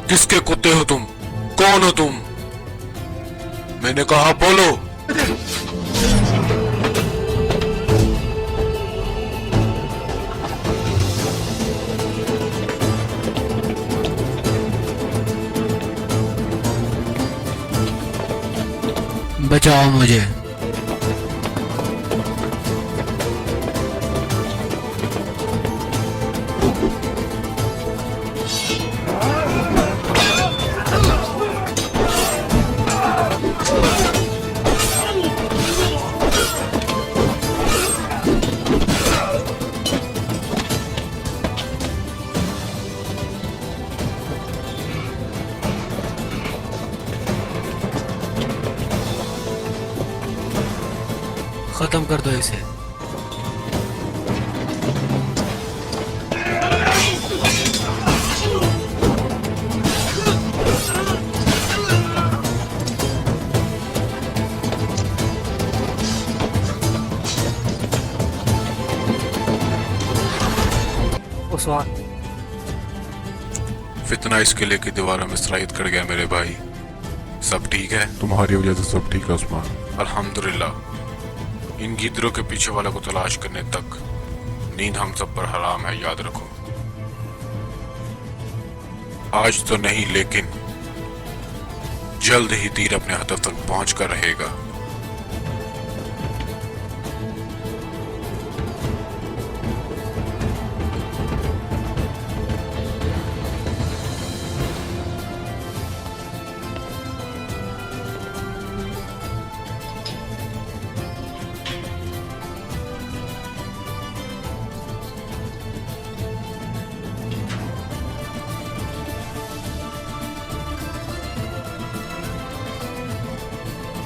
किसके कुत्ते हो तुम? कौन हो तुम? मैंने कहा बोलो। बचाओ मुझे। खत्म कर दो इसे। उस्मान, फितना इस किले की दीवारों में सराइत कर गया मेरे भाई। सब ठीक है? तुम्हारी वजह से सब ठीक है उस्मान। अल्हम्दुलिल्लाह। इन गिदरों के पीछे वाले को तलाश करने तक नींद हम सब पर हराम है, याद रखो। आज तो नहीं, लेकिन जल्द ही तीर अपने हदफ तक पहुंच कर रहेगा।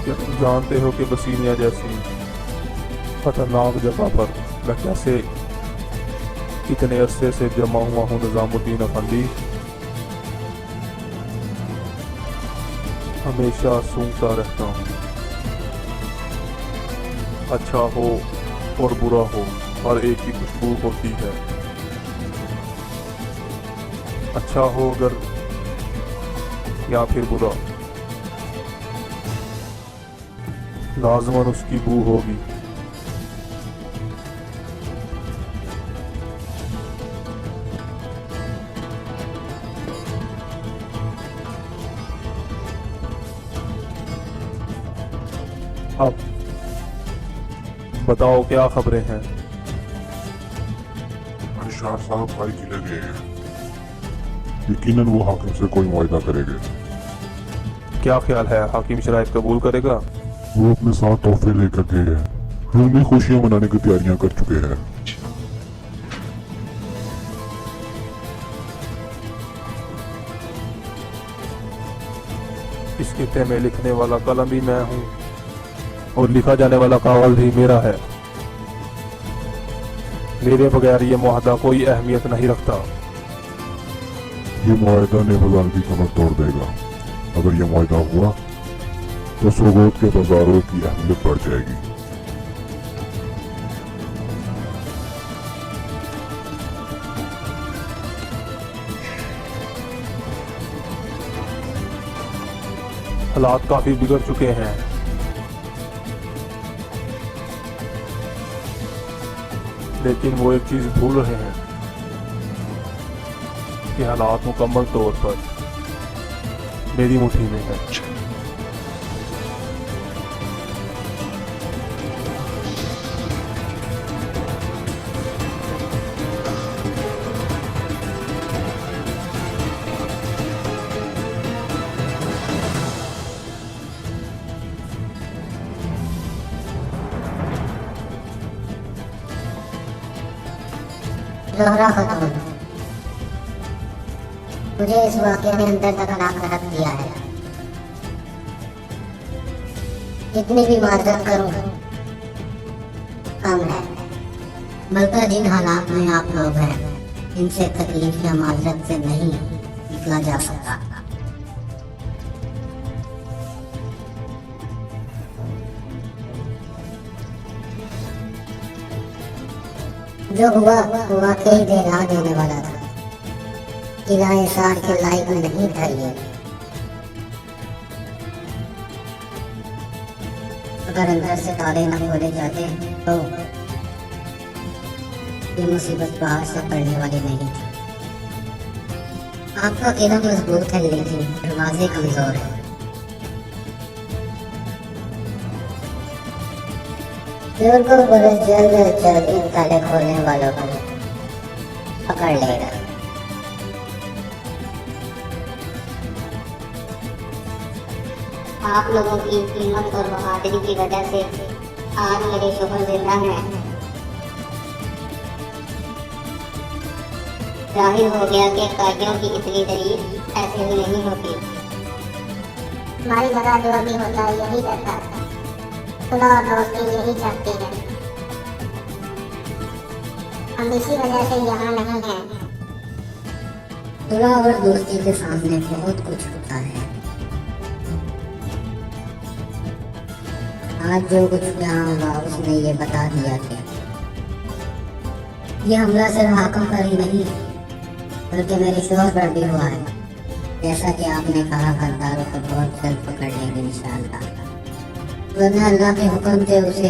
क्या तुम जानते हो कि बसीनिया जैसी खतरनाक जगह पर मैं कैसे इतने अरसे से जमा हुआ हूँ निजामुद्दीन अफंदी? हमेशा सूंघता रहता हूँ। अच्छा हो और बुरा हो, हर एक की खुशबू होती है। अच्छा हो अगर या फिर बुरा, लाजमन उसकी बू होगी। अब बताओ क्या खबरें हैं? शाह साहब भाई किले गए हैं। यकीनन वो हाकिम से कोई मुआहदा करेंगे। क्या ख्याल है, हाकिम शराइत कबूल करेगा? वो अपने साथ तोहफे लेकर गए हैं। रूमी खुशियां मनाने की तैयारियां कर चुके हैं। इस किताब में लिखने वाला कलम भी मैं हूँ और लिखा जाने वाला कागज भी मेरा है। मेरे बगैर ये मुआहदा कोई अहमियत नहीं रखता। ये मुआहदा ने बाजार की कमर तोड़ देगा। अगर ये मुआहदा हुआ तो सोगोत के बाजारों की अहमियत बढ़ जाएगी। हालात काफी बिगड़ चुके हैं। लेकिन वो एक चीज भूल रहे हैं कि हालात मुकम्मल तौर पर मेरी मुट्ठी में है। जोहरा खातून, मुझे इस वाक़े ने अंदर तक अनाक रख दिया है। जितनी भी माजरत करूं कम है, बल्कि जिन हालात में आप लोग हैं, इनसे तकलीफ या माजरत से नहीं निकला जा सकता। जो हुआ वो वाकई डरा देने वाला था। किला सार के लायक नहीं था ये। अगर अंदर से ताले न खोले जाते तो ये मुसीबत बाहर से पड़ने वाली नहीं थी। आपका किला मजबूत है लेकिन दरवाजे कमजोर है। को पुलिस जल्द से जल्द इन ताले खोलने वालों को पकड़ लेगा। आप लोगों की हिम्मत और बहादुरी की वजह से आज मेरे शोहर जिंदा हैं। जाहिर हो गया कि कायदियों की इतनी तारीफ ऐसे ही नहीं होती। हमारी जगह जो भी होता है यही करता है। खुदा और दोस्ती यही चाहती है। हम इसी वजह से यहाँ नहीं हैं। खुदा और दोस्ती के सामने बहुत कुछ होता है। आज जो कुछ यहाँ हुआ उसने ये बता दिया कि ये हमला सिर्फ हाकिम पर ही नहीं बल्कि मेरे शोहर पर भी हुआ है। जैसा कि आपने कहा गद्दारों को बहुत जल्द पकड़ लेंगे इंशाअल्लाह। वरना अल्लाह के हुक्म से उसे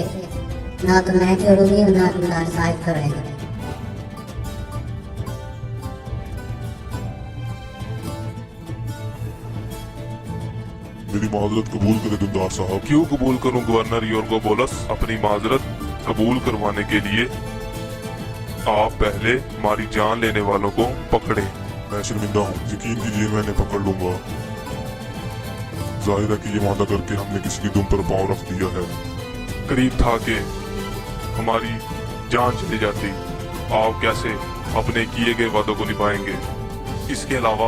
ना तो मैं छोड़ूंगी और ना तुमदार साहिब करेंगे। मेरी माजरत कबूल करें दुमदार साहब। क्यों कबूल करूं गवर्नर योरगोबोलस? अपनी माजरत कबूल करवाने के लिए आप पहले हमारी जान लेने वालों को पकड़े। मैं शर्मिंदा हूँ, यकीन कीजिए मैं इन्हें पकड़ लूंगा। जाहिर है कि ये वादा करके हमने किसी की दुम पर पाँव रख दिया है। करीब था कि हमारी जान चली जाती। आप कैसे अपने किए गए वादों को निभाएंगे? इसके अलावा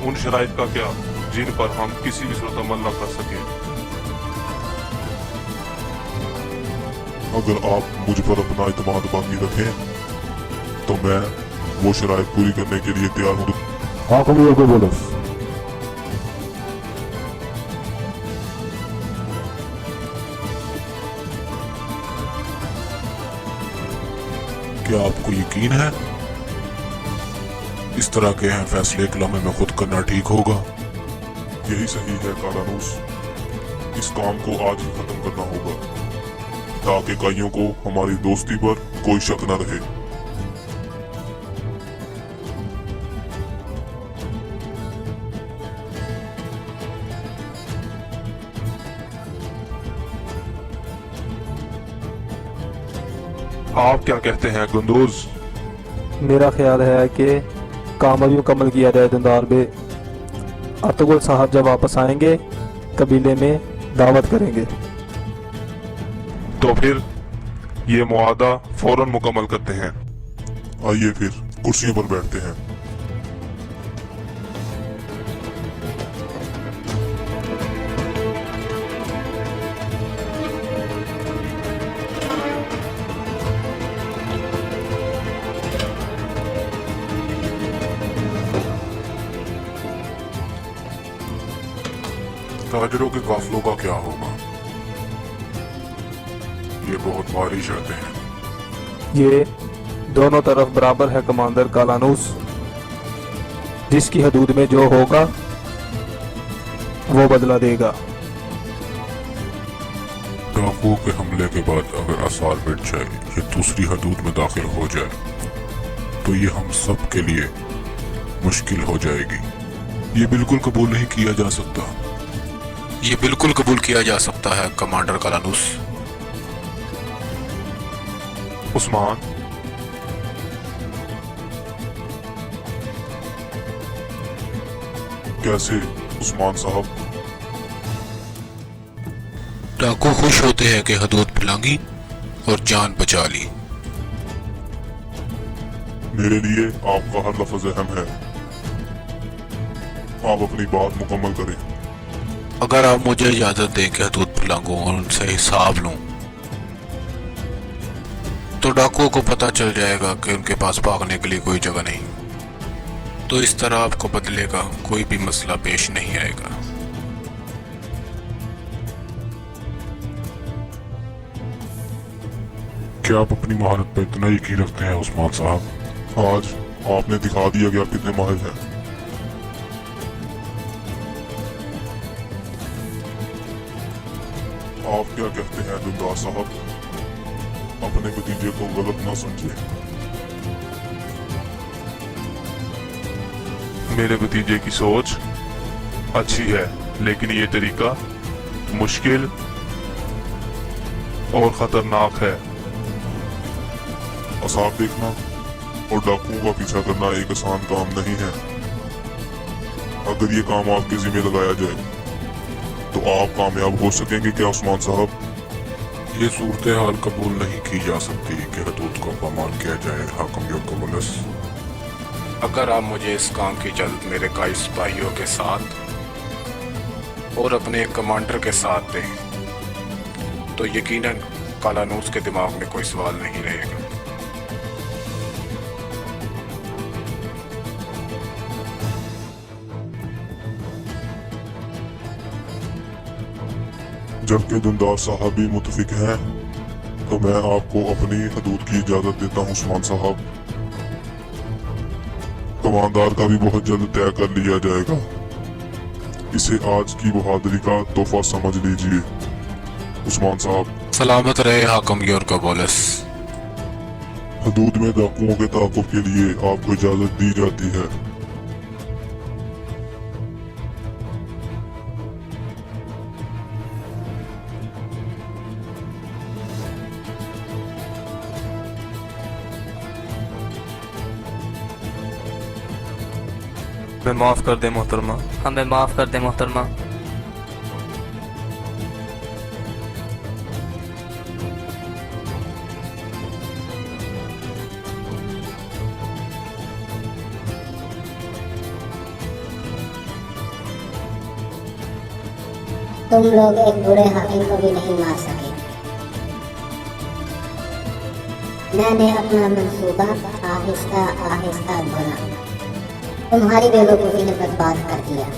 उन शराइत का क्या जिन पर हम किसी भी सूरत अमल न कर सके? अगर आप मुझ पर अपना इत्मीनान बाकी रखें तो मैं वो शराइत पूरी करने के लिए तैयार हूँ। हाँ कबूल को बोलो। क्या आपको यकीन है इस तरह के हैं फैसले एक लम्हे में खुद करना ठीक होगा? यही सही है कालानूस। इस काम को आज ही खत्म करना होगा ताकि काइयों को हमारी दोस्ती पर कोई शक न रहे। आप क्या कहते हैं गुंदोज? मेरा ख्याल है कि काम अभी मुकम्मल किया जाए दुमदार बे। अतगुल साहब जब वापस आएंगे कबीले में दावत करेंगे। तो फिर ये मुआहदा फौरन मुकम्मल करते हैं। आइए फिर कुर्सियों पर बैठते हैं। ताजरों के काफिलों का क्या होगा? ये बहुत भारी शर्तें हैं। ये दोनों तरफ बराबर है कमांडर कालानूस। जिसकी हदूद में जो होगा वो बदला देगा। डाकुओं के हमले के बाद अगर आसार मिट जाए या दूसरी हदूद में दाखिल हो जाए तो ये हम सब के लिए मुश्किल हो जाएगी। ये बिल्कुल कबूल नहीं किया जा सकता। ये बिल्कुल कबूल किया जा सकता है कमांडर कालानूस। उस्मान, कैसे उस्मान साहब? डाकू खुश होते हैं कि हदूद पिलांगी और जान बचा ली। मेरे लिए आपका हर लफ्ज अहम है। आप अपनी बात मुकम्मल करें। अगर आप मुझे इजाजत दें कि हदूद पिलांगू और उनसे हिसाब लूं तो डाकुओं को पता चल जाएगा कि उनके पास भागने के लिए कोई जगह नहीं। तो इस तरह आपको बदले का कोई भी मसला पेश नहीं आएगा। क्या आप अपनी महारत पर इतना यकीन रखते हैं उस्मान साहब? आज आपने दिखा दिया कि आप कितने माहिर हैं। आप क्या कहते हैं दुमदार साहब? अपने भतीजे को गलत ना समझे। मेरे भतीजे की सोच अच्छी है, लेकिन ये तरीका मुश्किल और खतरनाक है। असाब देखना और डाकुओं का पीछा करना एक आसान काम नहीं है। अगर ये काम आपके जिम्मे लगाया जाए तो आप कामयाब हो सकेंगे क्या उस्मान साहब? ये सूरत हाल कबूल नहीं की जा सकती कि हदूद को पामाल किया जाए हाकम पुलिस। अगर आप मुझे इस काम की इजाजत मेरे कई सिपाहियों के साथ और अपने एक कमांडर के साथ दें तो यकीनन कालानूस के दिमाग में कोई सवाल नहीं रहेगा। जबकि दुमदार साहब भी मुतफिक हैं तो मैं आपको अपनी हदूद की इजाजत देता हूँ उस्मान साहब। कमांडर का भी बहुत जल्द तय कर लिया जाएगा। इसे आज की बहादुरी का तोहफा समझ लीजिए उस्मान साहब। सलामत रहे हाकम पुलिस। हदूद में डाकुओं के ताक़ुब के लिए आपको इजाजत दी जाती है। हमें माफ कर दे मोहतरमा। हमें माफ कर दे मोहतरमा। तुम लोग एक बुरे हाकिम को भी नहीं मार सके। मैंने अपना मंसूबा आहिस्ता आहिस्ता बुना, तुम्हारी बेवकूफी ने बर्बाद कर दिया।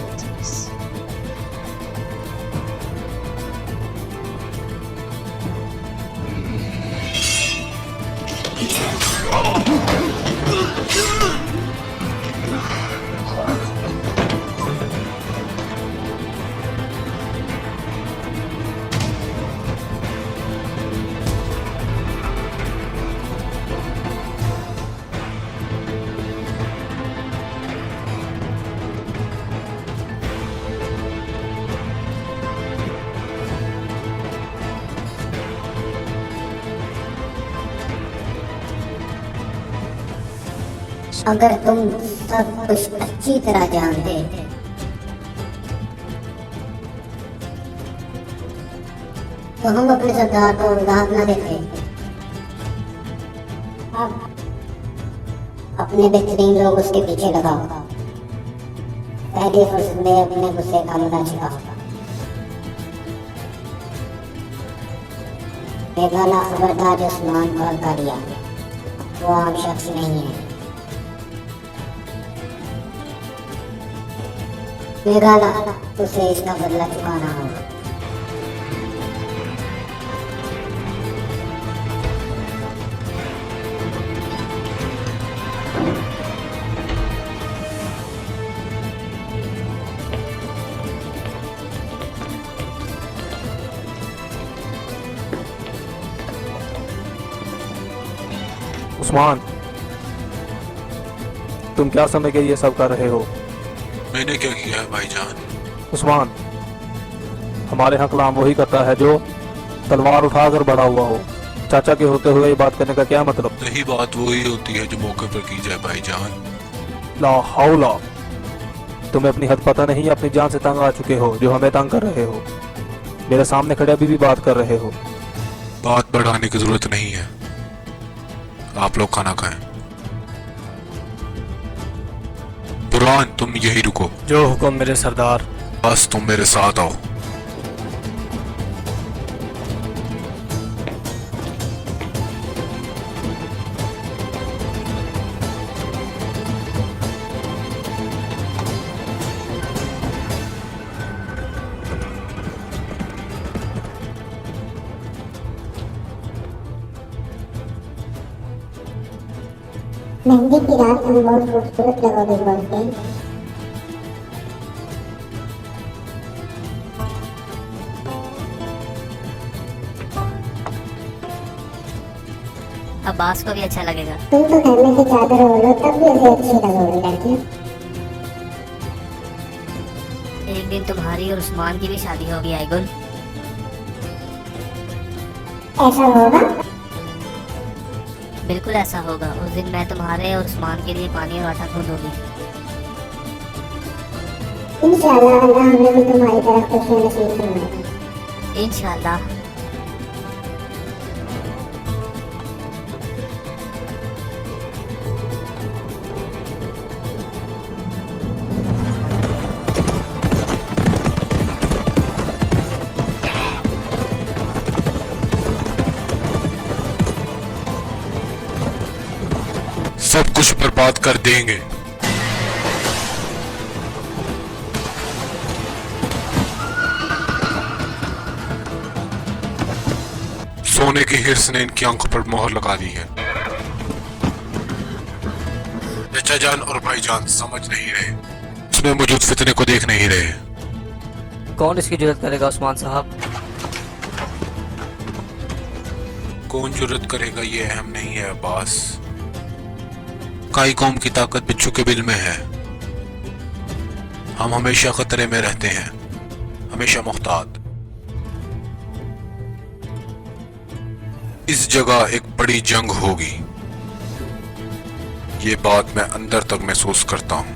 अगर तुम सब कुछ अच्छी तरह जानते तो हम अपने सरदार को उदाहरण न देते। अब अपने बेहतरीन लोग उसके पीछे लगाओ। पहली फुर्सत में अपने गुस्से का मुद्दा छिपाओ। बेगाना खबरदार जो उस्मान को हल्का लिया, वो आम शख्स नहीं है। बेगाना उसे इसका बदला चुकाना होगा। उस्मान, तुम क्या समझ के ये सब कर रहे हो? मैंने क्या किया है भाईजान? उस्मान, हमारे यहाँ कलाम वही करता है जो तलवार उठाकर बड़ा हुआ हो। चाचा के होते हुए ये बात करने का क्या मतलब? यही बात वही होती है जो मौके पर की जाए भाईजान। ला हौला, तुम्हें अपनी हद पता नहीं, अपनी जान से तंग आ चुके हो जो हमें तंग कर रहे हो। मेरे सामने खड़े अभी भी बात कर रहे हो। बात बढ़ाने की जरूरत नहीं है, आप लोग खाना खाएं। बुरहान, तुम यही रुको। जो हुक्म मेरे सरदार। बस तुम मेरे साथ आओ। मेहंदी की रात में बहुत खूबसूरत लगोगे बोलते। अब्बास को भी अच्छा लगेगा। तुम तो घर में से चादर ओढ़ो तब भी उसे अच्छी लगोगी लड़की। एक दिन तुम्हारी और उस्मान की भी शादी होगी आईगुल। ऐसा होगा? बिल्कुल ऐसा होगा। उस दिन मैं तुम्हारे और उस्मान के लिए पानी और आटा गूंदूंगी। इंशाअल्लाह अल्लाह हमें भी तुम्हारी तरफ खुशियां नसीब फरमाए। इंशाअल्लाह। सब कुछ बर्बाद कर देंगे। सोने की हिर्स ने इनकी आंखों पर मोहर लगा दी है। चाचा जान और भाईजान समझ नहीं रहे, उसमें मौजूद फितने को देख नहीं रहे। कौन इसकी जुर्रत करेगा उस्मान साहब? कौन जुर्रत करेगा ये अहम नहीं है अब्बास। काई कौम की ताकत बिच्छू के बिल में है। हम हमेशा खतरे में रहते हैं, हमेशा मुहतात। इस जगह एक बड़ी जंग होगी, ये बात मैं अंदर तक महसूस करता हूं।